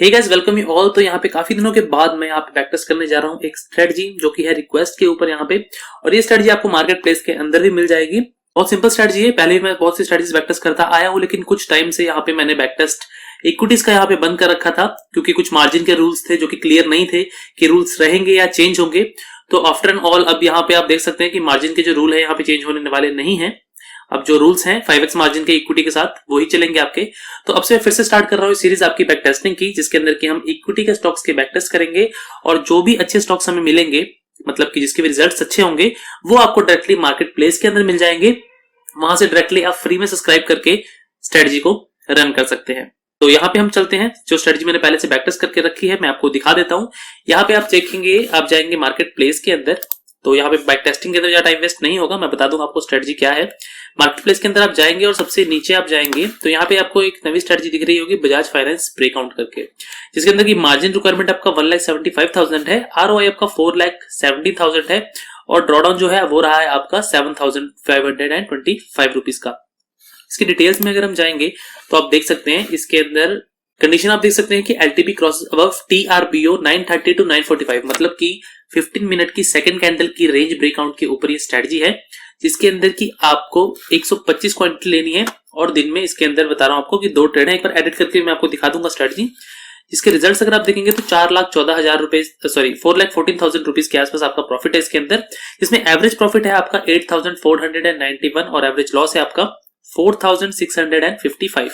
Hey guys, welcome you all. तो यहाँ पे काफी दिनों के बाद मैं यहाँ पे प्रैक्टिस करने जा रहा हूँ एक स्ट्रेटजी जो कि है रिक्वेस्ट के ऊपर यहाँ पे। और ये स्ट्रेटजी आपको मार्केट प्लेस के अंदर भी मिल जाएगी। बहुत सिंपल स्ट्रेटजी है। पहले भी मैं बहुत सी स्ट्रेटजीज बैक टेस्ट करता आया हूँ, लेकिन कुछ टाइम से यहाँ पे मैंने बैक टेस्ट इक्विटीज का यहाँ पे बंद कर रखा था, क्योंकि कुछ मार्जिन के रूल्स थे जो कि क्लियर नहीं थे कि रूल्स रहेंगे या चेंज होंगे। तो आफ्टर एंड ऑल अब यहाँ पे आप देख सकते हैं कि मार्जिन के जो रूल है यहाँ पे चेंज होने वाले नहीं है। अब जो रूल्स हैं 5x मार्जिन के इक्विटी के साथ वही चलेंगे आपके। तो अब से फिर से स्टार्ट कर रहा हूँ सीरीज आपकी बैक टेस्टिंग की, जिसके अंदर की हम इक्विटी के स्टॉक्स के बैक टेस्ट करेंगे। और जो भी अच्छे स्टॉक्स हमें मिलेंगे, मतलब कि जिसके भी रिजल्ट्स अच्छे होंगे, वो आपको डायरेक्टली मार्केट प्लेस के अंदर मिल जाएंगे। वहां से डायरेक्टली आप फ्री में सब्सक्राइब करके स्ट्रेटजी को रन कर सकते हैं। तो यहाँ पे हम चलते हैं। जो स्ट्रेटजी मैंने पहले से बैक टेस्ट करके रखी है मैं आपको दिखा देता हूँ। यहाँ पे आप देखेंगे, आप जाएंगे मार्केट प्लेस के अंदर। तो यहाँ पे बैक टेस्टिंग के अंदर ज्यादा टाइम वेस्ट नहीं होगा, मैं बता दूंगा आपको स्ट्रेटजी क्या है। मार्केट प्लेस के अंदर आप जाएंगे और सबसे नीचे आप जाएंगे तो यहाँ पे आपको एक नई स्ट्रेटजी दिख रही होगी, बजाज फाइनेंस ब्रेकआउट करके, जिसके अंदर की मार्जिन रिक्वायरमेंट आपका 1,75,000 है, आरओआई आपका 4,70,000 है, और ड्रॉडाउन जो है वो रहा है आपका 7,525 रुपीज का। इसकी डिटेल्स में अगर हम जाएंगे तो आप देख सकते हैं इसके अंदर कंडीशन आप देख सकते हैं कि एलटीपी क्रॉस अबव टीआरबीओ 930 टू 945, मतलब कि 15 मिनट की सेकंड कैंडल की रेंज ब्रेकआउट के ऊपर ये स्ट्रेटजी है, जिसके अंदर की आपको 125 क्वांटिटी लेनी है। और दिन में इसके अंदर बता रहा हूं आपको कि 2 ट्रेड है। एक बार एडिट करके मैं आपको दिखा दूंगा स्ट्रेटजी। इसके रिजल्ट्स अगर आप देखेंगे तो 4,14,000 रुपए, सॉरी 4,14,000 रुपीज के आसपास आपका प्रॉफिट है इसके अंदर, जिसमें एवरेज प्रॉफिट है आपका 8,491 और एवरेज लॉस है आपका 4,655।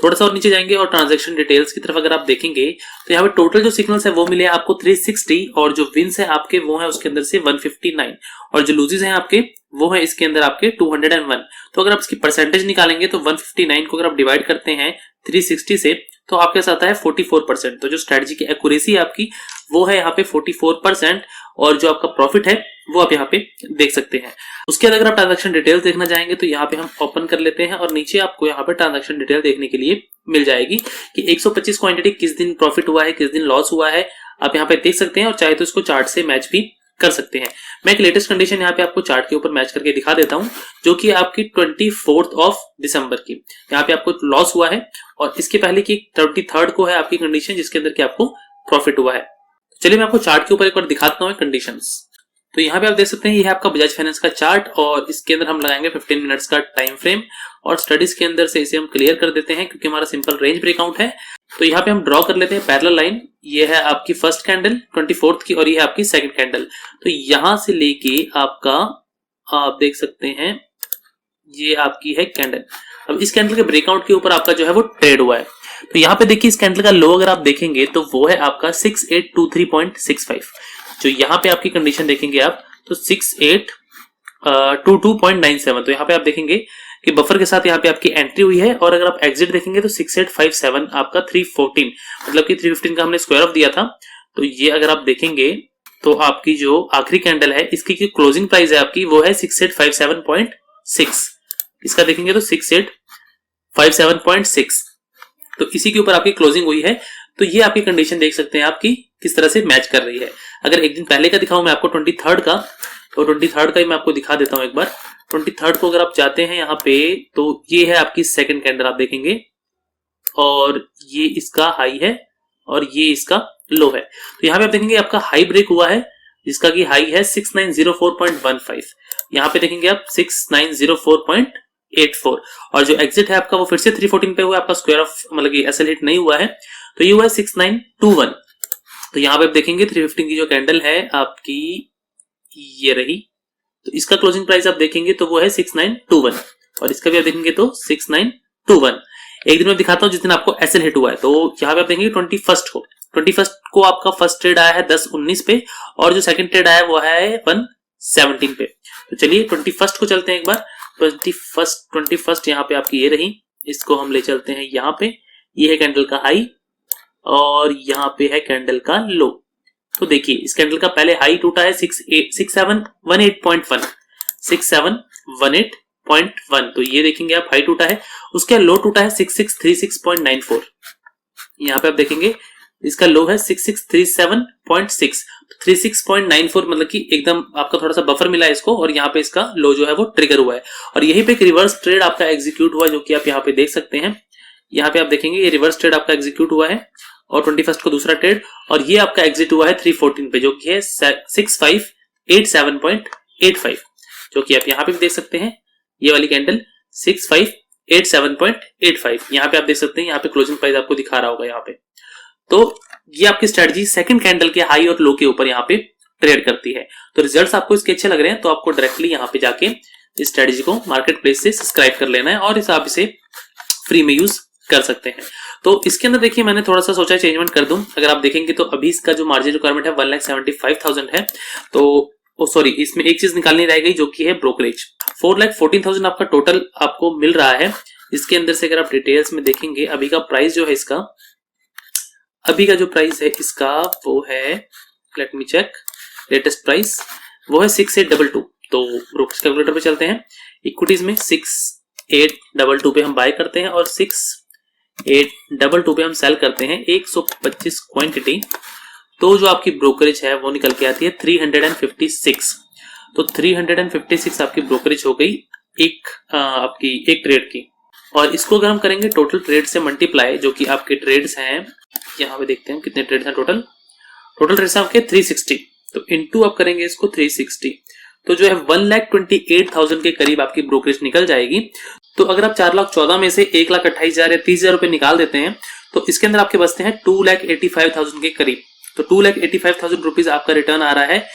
थोड़ा सा और नीचे जाएंगे और ट्रांजैक्शन डिटेल्स की तरफ अगर आप देखेंगे तो यहाँ पे टोटल जो सिग्नल्स है वो मिले आपको 360, और जो विन्स है आपके वो है उसके अंदर से 159, और जो लूजेस हैं आपके वो है इसके अंदर आपके 201। तो अगर आप इसकी परसेंटेज निकालेंगे तो 159 को अगर आप डिवाइड करते हैं 360 से तो आपके साथ आता है 44%। तो जो स्ट्रेटजी की एक्यूरेसी है आपकी वो है यहाँ पे 44%, और जो आपका प्रॉफिट है वो आप यहाँ पे देख सकते हैं। उसके बाद अगर आप ट्रांजैक्शन डिटेल्स देखना चाहेंगे तो यहाँ पे हम ओपन कर लेते हैं, और नीचे आपको यहाँ पे ट्रांजैक्शन डिटेल देखने के लिए मिल जाएगी कि 125 क्वांटिटी किस दिन प्रॉफिट हुआ है, किस दिन लॉस हुआ है, आप यहाँ पे देख सकते हैं। और चाहे तो इसको चार्ट से मैच भी कर सकते हैं। मैं एक लेटेस्ट कंडीशन यहाँ पे आपको चार्ट के ऊपर मैच करके दिखा देता हूँ, जो कि आपकी 24 दिसंबर की यहाँ पे आपको लॉस हुआ है, और इसके पहले की 23 को है आपकी कंडीशन जिसके अंदर की आपको प्रॉफिट हुआ है। चलिए मैं आपको चार्ट के ऊपर एक बार दिखाता हूँ कंडीशंस। तो यहाँ पे आप देख सकते हैं ये है आपका बजाज फाइनेंस का चार्ट, और इसके अंदर हम लगाएंगे 15 मिनट्स का टाइम फ्रेम, और स्टडीज के अंदर से इसे हम क्लियर कर देते हैं क्योंकि हमारा सिंपल रेंज ब्रेकआउट है। तो यहाँ पे हम ड्रॉ कर लेते हैं पैरेलल लाइन। ये है आपकी फर्स्ट कैंडल 24 की, और ये है आपकी सेकंड कैंडल। तो यहां से लेके आपका आप देख सकते हैं ये आपकी है कैंडल। अब इस कैंडल के ब्रेकआउट के ऊपर आपका जो है वो ट्रेड हुआ है। तो यहाँ पे देखिए इस कैंडल का लो अगर आप देखेंगे तो वो है आपका 6823.65। जो यहाँ पे आपकी कंडीशन देखेंगे आप तो 6822.97। तो यहाँ पे आप देखेंगे कि बफर के साथ यहाँ पे आपकी एंट्री हुई है, और अगर आप एग्जिट देखेंगे तो 6857 आपका 314, मतलब कि 315 का हमने स्क्वायर ऑफ दिया था। तो ये अगर आप देखेंगे तो आपकी जो आखिरी कैंडल है इसकी की क्लोजिंग प्राइस है आपकी वो है 6857.6। इसका देखेंगे तो 6857.6, तो इसी के ऊपर आपकी क्लोजिंग हुई है। तो ये आपकी कंडीशन देख सकते हैं आपकी किस तरह से मैच कर रही है। अगर एक दिन पहले का दिखाऊं मैं आपको 23 का, तो 23 का ही मैं आपको दिखा देता हूं एक बार। 23 को अगर आप जाते हैं यहाँ पे तो ये है आपकी सेकंड कैंडल आप देखेंगे, और ये इसका हाई है और ये इसका लो है। तो यहाँ पे आप देखेंगे आपका हाई ब्रेक हुआ है, जिसका की हाई है 6904.15। यहाँ पे देखेंगे आप 6904.84, और जो एग्जिट है आपका वो फिर से 314 पे हुआ, आपका स्क्वायर ऑफ मतलब कि एसएल हिट नहीं हुआ है, तो ये हुआ है 6921। तो यहाँ पे आप देखेंगे 315 की जो कैंडल है आपकी ये रही, तो इसका क्लोजिंग प्राइस आप देखेंगे तो वो है 6921, और इसका भी आप देखेंगे तो 6921। एक दिन में दिखाता हूं जिस दिन आपको एसएल हिट हुआ है। तो यहाँ पे आप देखेंगे 21 को आपका फर्स्ट ट्रेड आया है 10:19 पे, और जो सेकंड ट्रेड आया वो है 1:17 पे। तो चलिए 21 को चलते हैं एक बार। 21 यहाँ पे आपकी ये रही, इसको हम ले चलते हैं यहाँ पे। ये है कैंडल का हाई और यहाँ पे है कैंडल का लो। तो देखिए इस कैंडल का पहले हाई टूटा है 6718.1। तो ये देखेंगे आप हाई टूटा है, उसका लो टूटा है 6636.94। यहाँ पे आप देखेंगे इसका लो है 6637.6। 36.94 मतलब कि एकदम आपका थोड़ा सा बफर मिला है इसको, और यहाँ पे इसका लो जो है वो ट्रिगर हुआ है, और यहीं पे एक रिवर्स ट्रेड आपका एग्जीक्यूट हुआ जो कि आप यहाँ पे देख सकते हैं। यहाँ पे आप देखेंगे ये रिवर्स ट्रेड आपका एग्जीक्यूट हुआ है, और 21 को दूसरा ट्रेड, और ये आपका एग्जिट हुआ है 314 पे, जो कि है 6587.85, जो कि आप यहाँ पे भी देख सकते हैं। ये वाली कैंडल 6587.85, यहाँ पे आप देख सकते हैं, यहाँ पे क्लोजिंग प्राइस आपको दिखा रहा होगा यहाँ पे। तो ये आपकी स्ट्रेटजी सेकंड कैंडल के हाई और लो के ऊपर यहाँ पे ट्रेड करती है। तो रिजल्ट्स आपको इसके अच्छे लग रहे हैं तो आपको डायरेक्टली यहाँ पे जाके इस स्ट्रेटजी को मार्केट प्लेस से सब्सक्राइब कर लेना है और इस आप इसे फ्री में यूज कर सकते हैं। तो इसके अंदर देखिए मैंने थोड़ा सा सोचा चेंजमेंट कर दूं। अगर आप देखेंगे तो अभी इसका जो मार्जिन रिक्वायरमेंट है 1,75,000 है। तो सॉरी, इसमें एक चीज निकालनी रह गई जो कि है ब्रोकरेज। 4,14,000 आपका टोटल आपको मिल रहा है। इसके अंदर से अगर आप डिटेल्स में देखेंगे, अभी का प्राइस जो है इसका, अभी का जो प्राइस है इसका वो है, let me check, latest price वो है 6822। तो ब्रोकरेज कैलकुलेटर पे चलते हैं। इक्विटीज में 6822 पे हम बाय करते हैं और 6822 पे हम सेल करते हैं 125 क्वांटिटी। तो जो आपकी ब्रोकरेज है वो निकल के आती है 356। तो 356 आपकी ब्रोकरेज हो गई आपकी एक ट्रेड की। और इसको अगर हम करेंगे टोटल ट्रेड से मल्टीप्लाई, जो कि आपके ट्रेड्स हैं, यहाँ पे देखते हैं कितने ट्रेड्स हैं टोटल ट्रेड्स हैं आपके 360। तो इनटू आप करेंगे इसको 360, तो जो है 1,28,000 के करीब आपकी ब्रोकरेज निकल जाएगी। तो अगर आप 4,14,000 में से 1,28,000 या 30,000 रुपए निकाल देते हैं तो इसके अंदर आपके बचते हैं 2,85,000 के करीब। तो 2,85,000 रुपीज आपका रिटर्न आ रहा है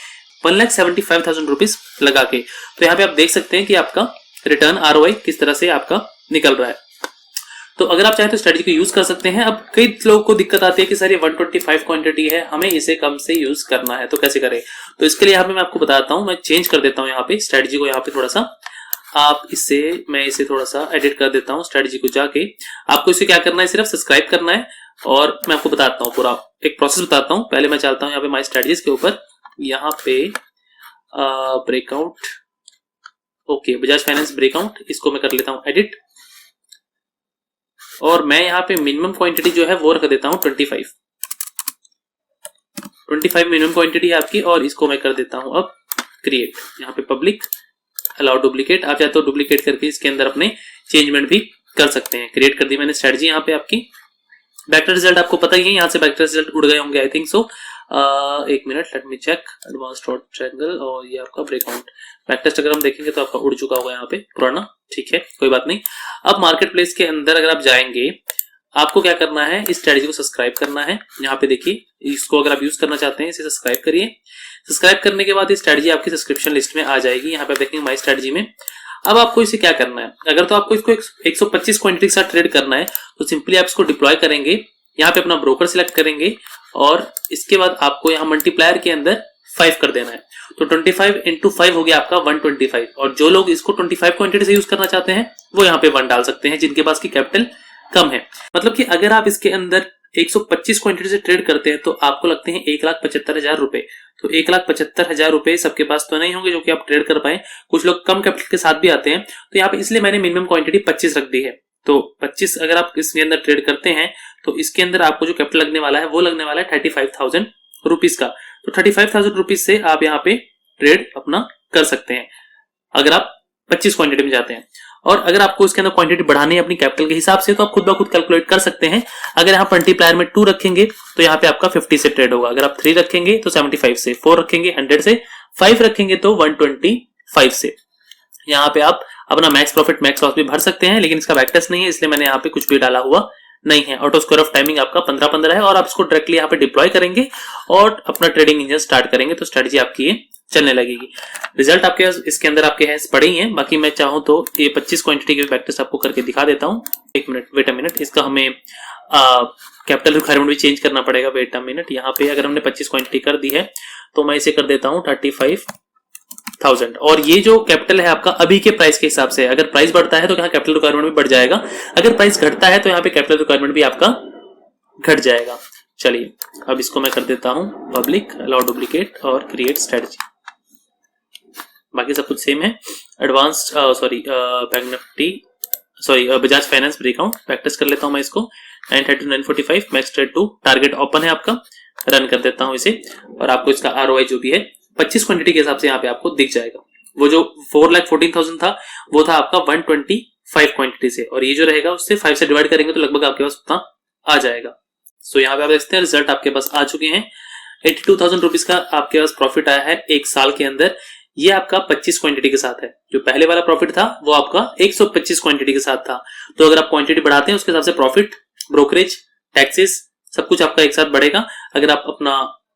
1,75,000 रुपीज लगा के। तो यहाँ पे आप देख सकते हैं कि आपका रिटर्न ROI किस तरह से आपका निकल रहा है। तो अगर आप चाहें तो स्ट्रेटजी को यूज कर सकते हैं। अब कई लोगों को दिक्कत आती है कि सर ये 125 क्वांटिटी है, हमें इसे कम से यूज करना है, तो कैसे करें। तो इसके लिए यहाँ पे मैं आपको बताता हूँ, मैं चेंज कर देता हूँ यहाँ पे स्ट्रेटजी को। यहाँ पे थोड़ा सा मैं इसे थोड़ा सा एडिट कर देता हूँ स्ट्रेटजी को जाके। आपको इसे क्या करना है, सिर्फ सब्सक्राइब करना है और मैं आपको बताता हूँ, पूरा एक प्रोसेस बताता हूँ। पहले मैं चलता हूँ यहाँ पे माई स्ट्रेटजीज के ऊपर, यहाँ पे breakout, okay, Bajaj finance breakout, इसको मैं कर लेता हूँ एडिट। और मैं यहाँ पे मिनिमम क्वांटिटी जो है वो रख देता हूँ 25 मिनिमम क्वांटिटी है आपकी। और इसको मैं कर देता हूँ अब क्रिएट, यहाँ पे पब्लिक, अलाउ डुप्लीकेट। आप चाहे तो डुप्लीकेट करके इसके अंदर अपने चेंजमेंट भी कर सकते हैं। क्रिएट कर दी मैंने स्ट्रेटजी यहाँ पे आपकी। बैक्टर रिजल्ट आपको पता ही है, यहाँ से बैक्टर रिजल्ट उड़ गए होंगे आई थिंक सो। एक minute, let me check, advance triangle, और ये आपका ब्रेकआउट बैकटेस्ट अगर हम देखेंगे तो आपका उड़ चुका होगा यहाँ पे पुराना, ठीक है, कोई बात नहीं। अब मार्केट प्लेस के अंदर अगर आप जाएंगे, आपको क्या करना है, इस स्ट्रेटजी को सब्सक्राइब करना है। यहाँ पे देखिए, इसको अगर आप यूज करना चाहते हैं इसे सब्सक्राइब करिए। सब्सक्राइब करने के बाद ये स्ट्रेटजी आपकी सब्सक्रिप्शन लिस्ट में आ जाएगी। यहाँ पे आप देखेंगे माई स्ट्रेटजी में। अब आपको इसे क्या करना है, अगर तो आपको इसको 125 क्वांटिटी के साथ ट्रेड करना है तो सिंपली आप इसको डिप्लॉय करेंगे, यहाँ पे अपना ब्रोकर सिलेक्ट करेंगे और इसके बाद आपको यहाँ मल्टीप्लायर के अंदर 5 कर देना है। तो 25 इंटू 5 हो गया आपका 125। और जो लोग इसको 25 क्वांटिटी से यूज करना चाहते हैं वो यहाँ पे 1 डाल सकते हैं, जिनके पास की कैपिटल कम है। मतलब कि अगर आप इसके अंदर 125 क्वांटिटी से ट्रेड करते हैं तो आपको लगते हैं 1,75,000 रुपए। तो 1,75,000 रुपए सबके पास तो नहीं होंगे जो कि आप ट्रेड कर पाए, कुछ लोग कम कैपिटल के साथ भी आते हैं। तो यहाँ पे इसलिए मैंने मिनिमम क्वांटिटी 25 रख दी है। तो 25 अगर आप इसके अंदर ट्रेड करते हैं तो इसके अंदर आपको जो कैपिटल लगने वाला है वो लगने वाला है 35,000 रुपीज का। तो 35,000 रुपीज से आप यहाँ पे ट्रेड अपना कर सकते हैं अगर आप 25 क्वांटिटी में जाते हैं। और अगर आपको इसके अंदर क्वांटिटी बढ़ानी है अपनी कैपिटल के हिसाब से तो आप खुद ब खुद कैलकुलेट कर सकते हैं। अगर यहाँ मल्टीप्लायर में 2 रखेंगे तो यहाँ पे आपका 50 से ट्रेड होगा। अगर आप 3 रखेंगे तो 75 से, 4 रखेंगे 100 से, 5 रखेंगे तो 125 से। यहाँ पे आप अपना मैक्स प्रॉफिट मैक्स लॉस भी भर सकते हैं, लेकिन इसका बैकटेस्ट नहीं है इसलिए मैंने यहाँ पे कुछ भी डाला हुआ नहीं है। ऑटो स्क्वायर ऑफ टाइमिंग आपका 15-15 है और आप इसको डायरेक्टली यहाँ पे डिप्लॉय करेंगे और अपना ट्रेडिंग इंजन स्टार्ट करेंगे तो स्ट्रेटजी आपकी ये चलने लगेगी। रिजल्ट आपके इसके अंदर आपके हैं पड़े ही हैं। बाकी मैं चाहूँ तो ये 25 क्वांटिटी के बैकटेस्ट आपको करके दिखा देता हूँ। एक मिनट, वेट अ मिनट, इसका हमें कैपिटल रिक्वायरमेंट भी चेंज करना पड़ेगा। वेट अ मिनट, यहाँ पे अगर हमने 25 क्वांटिटी कर दी है तो मैं इसे कर देता हूँ 35,000। और ये जो कैपिटल है आपका अभी के प्राइस के हिसाब से, अगर प्राइस बढ़ता है तो यहाँ कैपिटल रिक्वायरमेंट भी बढ़ जाएगा, अगर प्राइस घटता है तो यहाँ पे कैपिटल रिक्वायरमेंट भी आपका घट जाएगा। चलिए अब इसको मैं कर देता हूँ पब्लिक, अलाउ डुप्लीकेट और क्रिएट स्ट्रेटजी। बाकी सब कुछ सेम है। Advanced bank Nifty Bajaj finance breakout practice कर लेता हूं मैं इसको। 930 945 मैक्स ट्रेड 2 टारगेट ओपन है आपका, रन कर देता हूं इसे और आपको इसका ROI जो भी है 25 क्वांटिटी के हिसाब से यहाँ पे आपको दिख जाएगा। वो जो 4,14,000 था वो था आपका 125 क्वांटिटी से, और ये जो रहेगा उससे 5 से डिवाइड करेंगे तो लगभग आपके पास उतना आ जाएगा। सो यहाँ पे आप देख सकते हैं रिजल्ट आपके पास आ चुके हैं। 82,000 रुपीज का आपके पास प्रॉफिट आया है एक साल के अंदर। ये आपका 25 क्वांटिटी के साथ है। जो पहले वाला प्रॉफिट था वो आपका 125 क्वांटिटी के साथ था। तो अगर आप क्वांटिटी बढ़ाते हैं उसके हिसाब से प्रॉफिट, ब्रोकरेज, टैक्सेस सब कुछ आपका एक साथ बढ़ेगा। अगर आप अपना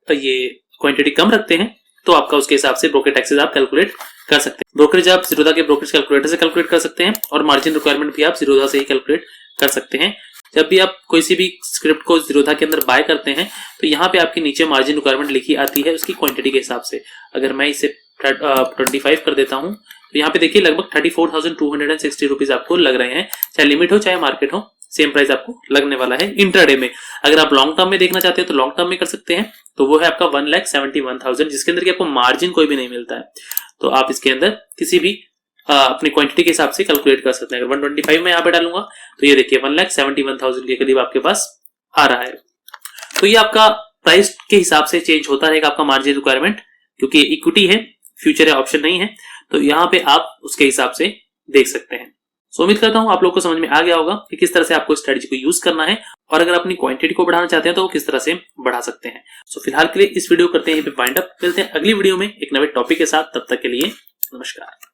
ये क्वांटिटी कम रखते हैं तो आपका उसके हिसाब से ब्रोकरेज टैक्सेस आप कैलकुलेट कर सकते हैं। ब्रोकरेज आप जीरोधा के ब्रोकरेज कैलकुलेटर से कैलकुलेट कर सकते हैं और मार्जिन रिक्वायरमेंट भी आप जीरोधा से ही कैलकुलेट कर सकते हैं। जब भी आप कोई सी भी स्क्रिप्ट को जीरोधा के अंदर बाय करते हैं तो यहाँ पे आपके नीचे मार्जिन रिक्वायरमेंट लिखी आती है उसकी क्वांटिटी के हिसाब से। अगर मैं इसे 25 कर देता हूँ तो यहाँ पे देखिए लगभग 34,260 रुपीज आपको लग रहे हैं। चाहे लिमिट हो चाहे मार्केट हो, सेम प्राइस आपको लगने वाला है इंट्राडे में। अगर आप लॉन्ग टर्म में देखना चाहते हैं तो लॉन्ग टर्म में कर सकते हैं। तो वो है आपका 1,71,000 जिसके अंदर की आपको मार्जिन कोई भी नहीं मिलता है। तो आप इसके अंदर किसी भी अपनी क्वांटिटी के हिसाब से कैलकुलेट कर सकते हैं। अगर 125 में यहाँ पे डालूंगा तो ये देखिए 1,71,000 के करीब आपके पास आ रहा है। तो ये आपका प्राइस के हिसाब से चेंज होता रहेगा आपका मार्जिन रिक्वायरमेंट, क्योंकि इक्विटी है, फ्यूचर है, ऑप्शन नहीं है। तो यहाँ पे आप उसके हिसाब से देख सकते हैं। सो उम्मीद करता हूं आप लोग को समझ में आ गया होगा कि किस तरह से आपको स्ट्रेटजी को यूज करना है और अगर अपनी क्वांटिटी को बढ़ाना चाहते हैं तो वो किस तरह से बढ़ा सकते हैं। सो फिलहाल के लिए इस वीडियो करते हैं वाइंड अप। मिलते हैं अगली वीडियो में एक नए टॉपिक के साथ। तब तक के लिए नमस्कार।